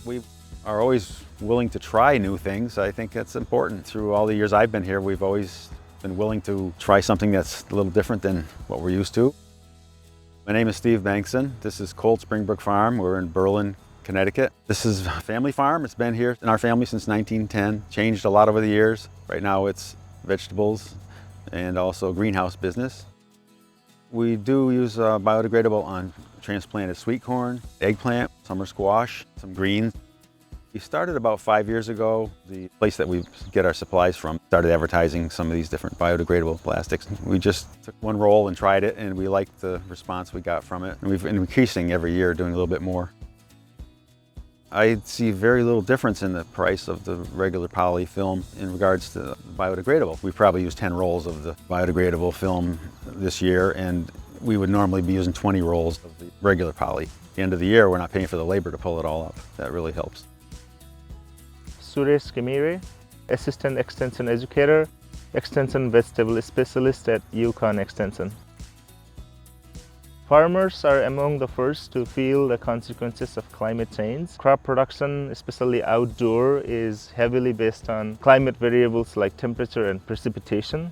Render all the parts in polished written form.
We are always willing to try new things. I think that's important. Through all the years I've been here, we've always been willing to try something that's a little different than what we're used to. My name is Steve Bankson. This is Cold Springbrook Farm. We're in Berlin, Connecticut. This is a family farm. It's been here in our family since 1910. Changed a lot over the years. Right now it's vegetables and also greenhouse business. We do use biodegradable on transplanted sweet corn, eggplant, summer squash, some greens. We started about 5 years ago. The place that we get our supplies from started advertising some of these different biodegradable plastics. We just took one roll and tried it, and we liked the response we got from it. And we've been increasing every year, doing a little bit more. I see very little difference in the price of the regular poly film in regards to biodegradable. We probably use 10 rolls of the biodegradable film this year, and we would normally be using 20 rolls of the regular poly. At the end of the year, we're not paying for the labor to pull it all up. That really helps. Shuresh Ghimire, Assistant Extension Educator, Extension Vegetable Specialist at UConn Extension. Farmers are among the first to feel the consequences of climate change. Crop production, especially outdoor, is heavily based on climate variables like temperature and precipitation.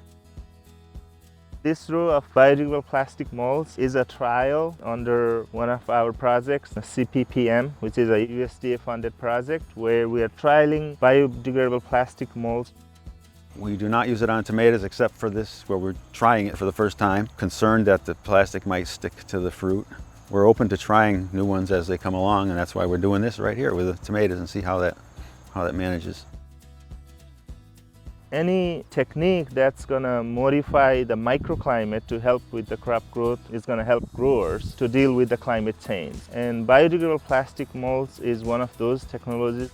This row of biodegradable plastic molds is a trial under one of our projects, the CPPM, which is a USDA-funded project where we are trialing biodegradable plastic molds. We do not use it on tomatoes except for this, where we're trying it for the first time, concerned that the plastic might stick to the fruit. We're open to trying new ones as they come along, and that's why we're doing this right here with the tomatoes and see how that manages. Any technique that's going to modify the microclimate to help with the crop growth is going to help growers to deal with the climate change. And biodegradable plastic molds is one of those technologies.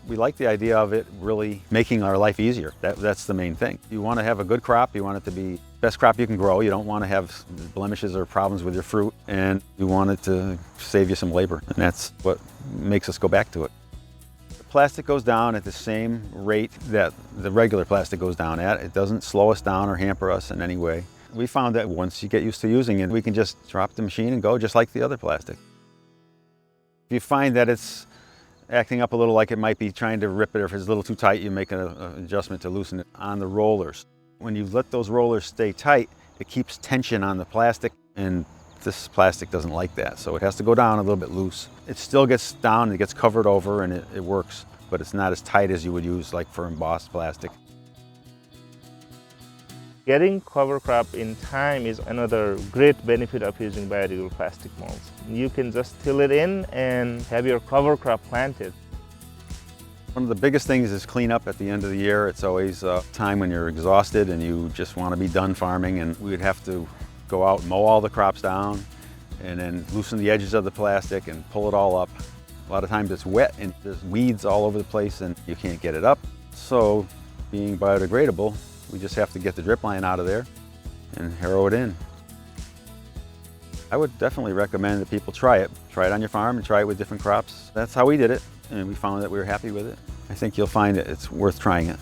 We like the idea of it really making our life easier. That's the main thing. You want to have a good crop, you want it to be the best crop you can grow. You don't want to have blemishes or problems with your fruit, and you want it to save you some labor, and that's what makes us go back to it. The plastic goes down at the same rate that the regular plastic goes down at. It doesn't slow us down or hamper us in any way. We found that once you get used to using it, we can just drop the machine and go just like the other plastic. If you find that it's acting up a little, like it might be trying to rip it, or if it's a little too tight, you make an adjustment to loosen it on the rollers. When you let those rollers stay tight, it keeps tension on the plastic, and this plastic doesn't like that, so it has to go down a little bit loose. It still gets down, it gets covered over, and it works, but it's not as tight as you would use like for embossed plastic. Getting cover crop in time is another great benefit of using biodegradable plastic molds. You can just till it in and have your cover crop planted. One of the biggest things is cleanup at the end of the year. It's always a time when you're exhausted and you just want to be done farming, and we'd have to go out and mow all the crops down and then loosen the edges of the plastic and pull it all up. A lot of times it's wet and there's weeds all over the place and you can't get it up. So being biodegradable, we just have to get the drip line out of there and harrow it in. I would definitely recommend that people try it. Try it on your farm and try it with different crops. That's how we did it, and we found that we were happy with it. I think you'll find that it's worth trying it.